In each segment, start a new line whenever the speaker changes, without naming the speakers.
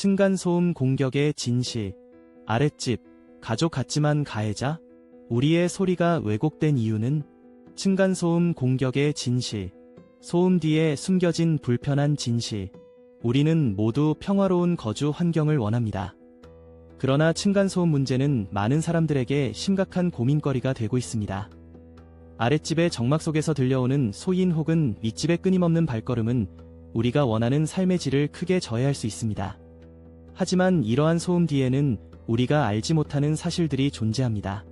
층간소음 공격의 진실. 아랫집, 가족 같지만 가해자? 우리의 소리가 왜곡된 이유는? 층간소음 공격의 진실. 소음 뒤에 숨겨진 불편한 진실. 우리는 모두 평화로운 거주 환경을 원합니다. 그러나 층간소음 문제는 많은 사람들에게 심각한 고민거리가 되고 있습니다. 아랫집의 정막 속에서 들려오는 소인 혹은 윗집의 끊임없는 발걸음은 우리가 원하는 삶의 질을 크게 저해할 수 있습니다. 하지만 이러한 소음 뒤에는 우리가 알지 못하는 사실들이 존재합니다.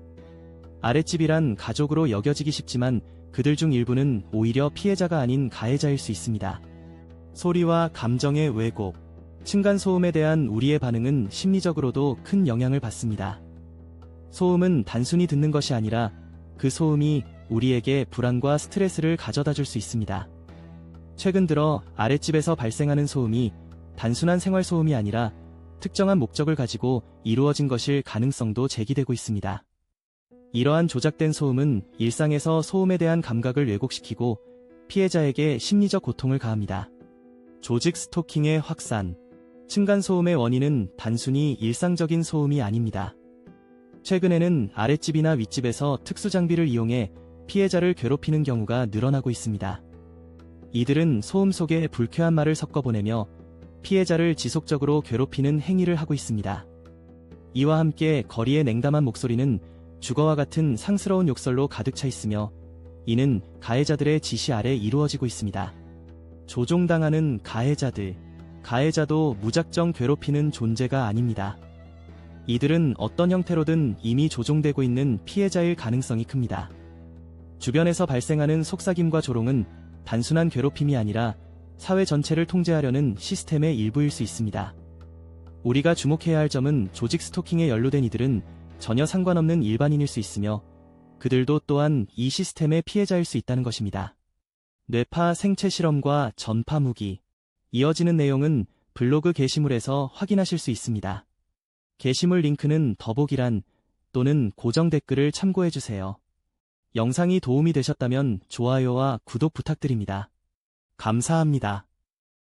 아랫집이란 가족으로 여겨지기 쉽지만 그들 중 일부는 오히려 피해자가 아닌 가해자일 수 있습니다. 소리와 감정의 왜곡. 층간소음에 대한 우리의 반응은 심리적으로도 큰 영향을 받습니다. 소음은 단순히 듣는 것이 아니라 그 소음이 우리에게 불안과 스트레스를 가져다 줄 수 있습니다. 최근 들어 아랫집에서 발생하는 소음이 단순한 생활소음이 아니라 특정한 목적을 가지고 이루어진 것일 가능성도 제기되고 있습니다. 이러한 조작된 소음은 일상에서 소음에 대한 감각을 왜곡시키고 피해자에게 심리적 고통을 가합니다. 조직 스토킹의 확산. 층간소음의 원인은 단순히 일상적인 소음이 아닙니다. 최근에는 아랫집이나 윗집에서 특수장비를 이용해 피해자를 괴롭히는 경우가 늘어나고 있습니다. 이들은 소음 속에 불쾌한 말을 섞어 보내며 피해자를 지속적으로 괴롭히는 행위를 하고 있습니다. 이와 함께 거리의 냉담한 목소리는 주거와 같은 상스러운 욕설로 가득 차 있으며 이는 가해자들의 지시 아래 이루어지고 있습니다. 조종당하는 가해자들. 가해자도 무작정 괴롭히는 존재가 아닙니다. 이들은 어떤 형태로든 이미 조종되고 있는 피해자일 가능성이 큽니다. 주변에서 발생하는 속삭임과 조롱은 단순한 괴롭힘이 아니라 사회 전체를 통제하려는 시스템의 일부일 수 있습니다. 우리가 주목해야 할 점은 조직 스토킹에 연루된 이들은 전혀 상관없는 일반인일 수 있으며 그들도 또한 이 시스템의 피해자일 수 있다는 것입니다. 뇌파 생체 실험과 전파 무기. 이어지는 내용은 블로그 게시물에서 확인하실 수 있습니다. 게시물 링크는 더보기란 또는 고정 댓글을 참고해주세요. 영상이 도움이 되셨다면 좋아요와 구독 부탁드립니다. 감사합니다.